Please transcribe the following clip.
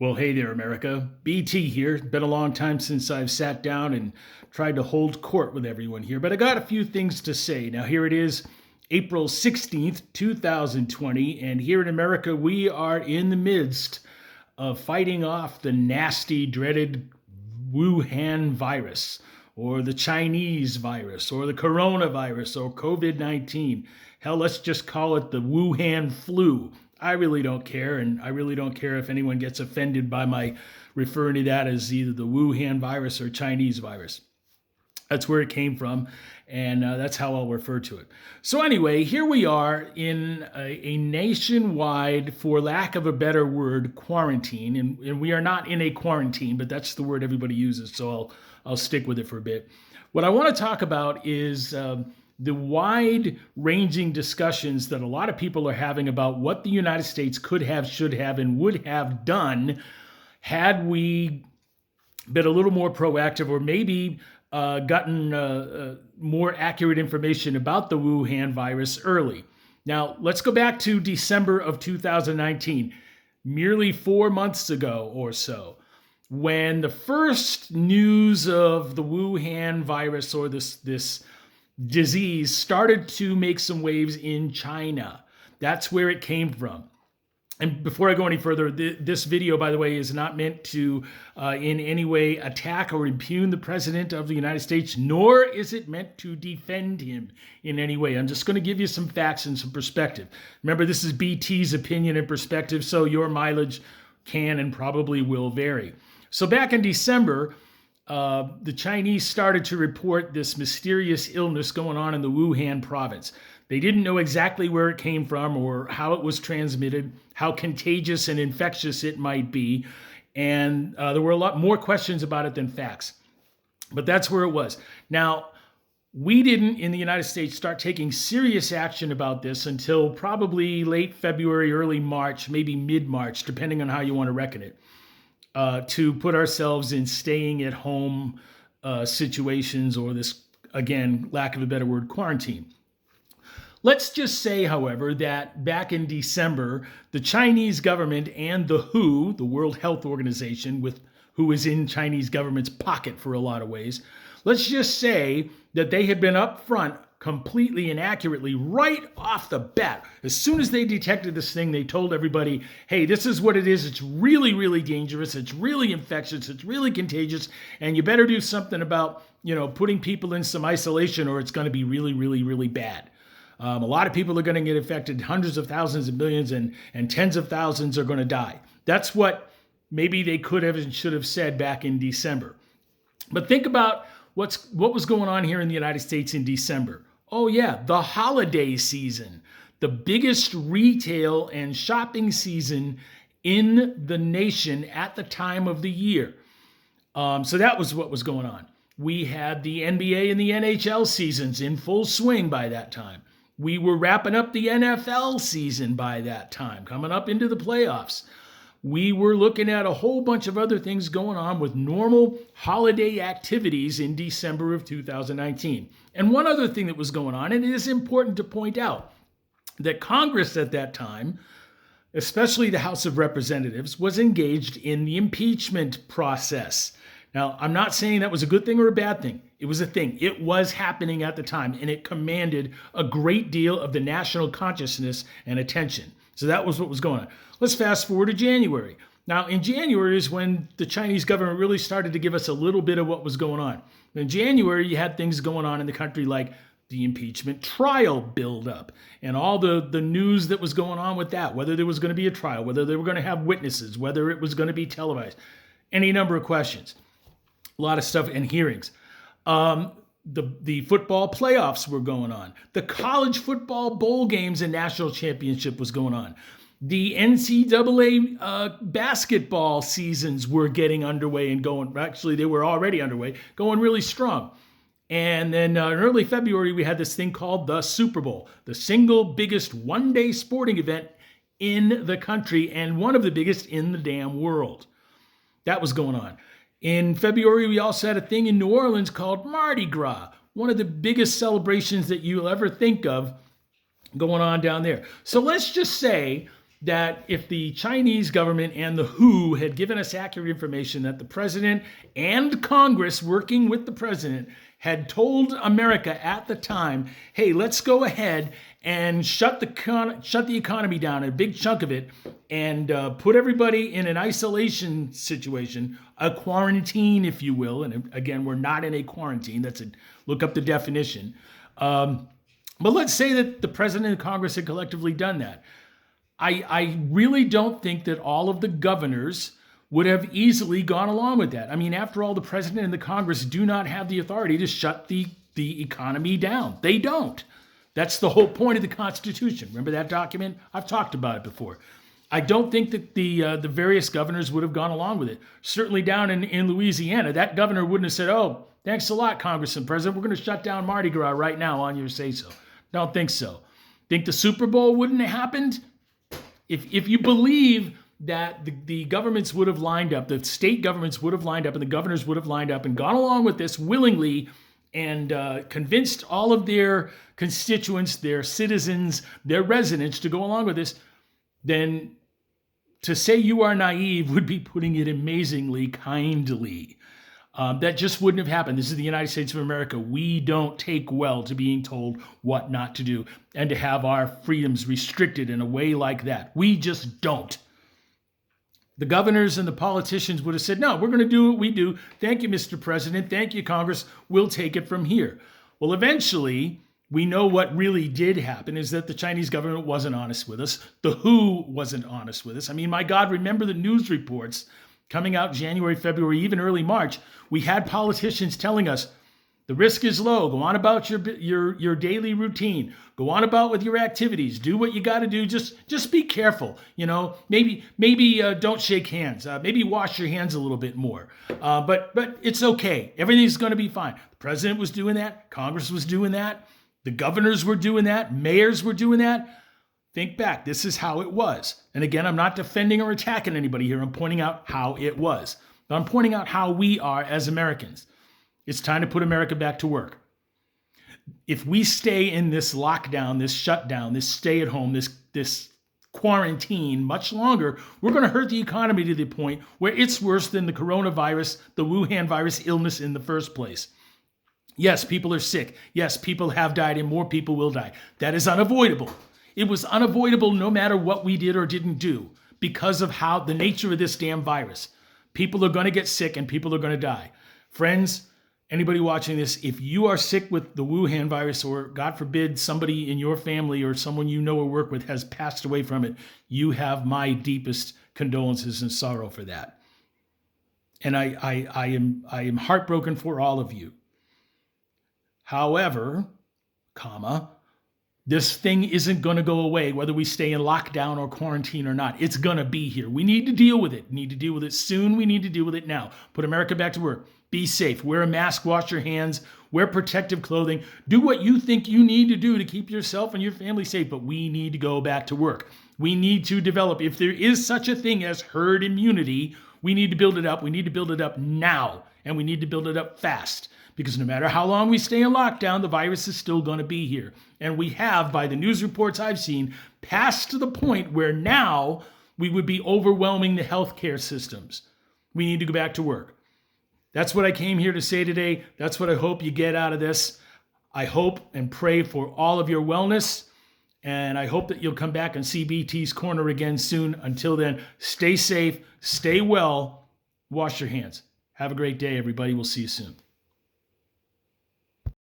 Well, hey there, America. BT here. It's been a long time since I've sat down and tried to hold court with everyone here, but I got a few things to say. Now, here it is, April 16th, 2020, and here in America, we are in the midst of fighting off the nasty, dreaded Wuhan virus, or the Chinese virus, or the coronavirus, or COVID 19. Hell, let's just call it the Wuhan flu. I really don't care, and I really don't care if anyone gets offended by my referring to that as either the Wuhan virus or Chinese virus. That's where it came from, and that's how I'll refer to it. So anyway, here we are in a nationwide, for lack of a better word, quarantine, and we are not in a quarantine, but that's the word everybody uses, so I'll stick with it for a bit. What I want to talk about is the wide-ranging discussions that a lot of people are having about what the United States could have, should have, and would have done had we been a little more proactive, or maybe gotten more accurate information about the Wuhan virus early. Now, let's go back to December of 2019, merely 4 months ago or so, when the first news of the Wuhan virus, or this disease, started to make some waves in China. That's where it came from. And before I go any further, this video, by the way, is not meant to in any way attack or impugn the President of the United States, nor is it meant to defend him in any way. I'm just going to give you some facts and some perspective. Remember, this is BT's opinion and perspective, so your mileage can and probably will vary. So back in December, the Chinese started to report this mysterious illness going on in the Wuhan province. They didn't know exactly where it came from or how it was transmitted, how contagious and infectious it might be, and there were a lot more questions about it than facts. But that's where it was. Now, we didn't, in the United States, start taking serious action about this until probably late February, early March, maybe mid-March, depending on how you want to reckon it. To put ourselves in staying at home situations, or this, again, lack of a better word, quarantine. Let's just say, however, that back in December, the Chinese government and the WHO, the World Health Organization, who is in Chinese government's pocket for a lot of ways, let's just say that they had been upfront completely and accurately right off the bat. As soon as they detected this thing, they told everybody, hey, this is what it is. It's really, really dangerous. It's really infectious. It's really contagious. And you better do something about, putting people in some isolation, or it's going to be really, really, really bad. A lot of people are going to get infected. Hundreds of thousands and millions and tens of thousands are going to die. That's what maybe they could have and should have said back in December. But think about what was going on here in the United States in December. Oh yeah, the holiday season, the biggest retail and shopping season in the nation at the time of the year. So that was what was going on. We had the NBA and the NHL seasons in full swing by that time. We were wrapping up the NFL season by that time, coming up into the playoffs. We were looking at a whole bunch of other things going on with normal holiday activities in December of 2019. And one other thing that was going on, and it is important to point out, that Congress at that time, especially the House of Representatives, was engaged in the impeachment process. Now, I'm not saying that was a good thing or a bad thing. It was a thing. It was happening at the time, and it commanded a great deal of the national consciousness and attention. So that was what was going on. Let's fast forward to January. Now, in January is when the Chinese government really started to give us a little bit of what was going on. In January, you had things going on in the country like the impeachment trial buildup and all the news that was going on with that, whether there was going to be a trial, whether they were going to have witnesses, whether it was going to be televised, any number of questions, a lot of stuff, and hearings. The football playoffs were going on. The college football bowl games and national championship was going on. The NCAA basketball seasons were getting underway and going. Actually, they were already underway, going really strong. And then in early February, we had this thing called the Super Bowl, the single biggest one-day sporting event in the country and one of the biggest in the damn world. That was going on. In February, we also had a thing in New Orleans called Mardi Gras, one of the biggest celebrations that you'll ever think of going on down there. So let's just say that if the Chinese government and the WHO had given us accurate information that the president and Congress, working with the president, had told America at the time, hey, let's go ahead and shut the economy down, a big chunk of it, and put everybody in an isolation situation, a quarantine, if you will. And again, we're not in a quarantine. Look up the definition. But let's say that the president and Congress had collectively done that. I really don't think that all of the governors would have easily gone along with that. I mean, after all, the president and the Congress do not have the authority to shut the economy down. They don't. That's the whole point of the Constitution. Remember that document? I've talked about it before. I don't think that the various governors would have gone along with it. Certainly down in Louisiana, that governor wouldn't have said, oh, thanks a lot, Congress and President. We're going to shut down Mardi Gras right now on your say-so. Don't think so. Think the Super Bowl wouldn't have happened? If you believe that the governments would have lined up, the state governments would have lined up, and the governors would have lined up and gone along with this willingly and convinced all of their constituents, their citizens, their residents to go along with this, then to say you are naive would be putting it amazingly kindly. That just wouldn't have happened. This is the United States of America. We don't take well to being told what not to do and to have our freedoms restricted in a way like that. We just don't. The governors and the politicians would have said, no, we're going to do what we do. Thank you, Mr. President. Thank you, Congress. We'll take it from here. Well, eventually, we know what really did happen is that the Chinese government wasn't honest with us. The WHO wasn't honest with us. I mean, my God, remember the news reports coming out January, February, even early March. We had politicians telling us the risk is low. Go on about your daily routine. Go on about with your activities. Do what you got to do. Just be careful. You know, maybe don't shake hands. Maybe wash your hands a little bit more. But it's okay. Everything's going to be fine. The president was doing that. Congress was doing that. The governors were doing that. Mayors were doing that. Think back. This is how it was. And again, I'm not defending or attacking anybody here. I'm pointing out how it was. I'm pointing out how we are as Americans. It's time to put America back to work. If we stay in this lockdown, this shutdown, this stay at home, this quarantine much longer, we're going to hurt the economy to the point where it's worse than the coronavirus, the Wuhan virus illness in the first place. Yes, people are sick. Yes, people have died and more people will die. That is unavoidable. It was unavoidable no matter what we did or didn't do because of how the nature of this damn virus. People are going to get sick and people are going to die. Friends, anybody watching this, if you are sick with the Wuhan virus or God forbid somebody in your family or someone you know or work with has passed away from it, you have my deepest condolences and sorrow for that. And I am heartbroken for all of you. However, this thing isn't going to go away whether we stay in lockdown or quarantine or not. It's going to be here. We need to deal with it. We need to deal with it soon. We need to deal with it now. Put America back to work. Be safe. Wear a mask. Wash your hands. Wear protective clothing. Do what you think you need to do to keep yourself and your family safe. But we need to go back to work. We need to develop. If there is such a thing as herd immunity, we need to build it up. We need to build it up now. And we need to build it up fast. Because no matter how long we stay in lockdown, the virus is still going to be here. And we have, by the news reports I've seen, passed to the point where now we would be overwhelming the healthcare systems. We need to go back to work. That's what I came here to say today. That's what I hope you get out of this. I hope and pray for all of your wellness. And I hope that you'll come back and see BT's Corner again soon. Until then, stay safe, stay well, wash your hands. Have a great day, everybody. We'll see you soon.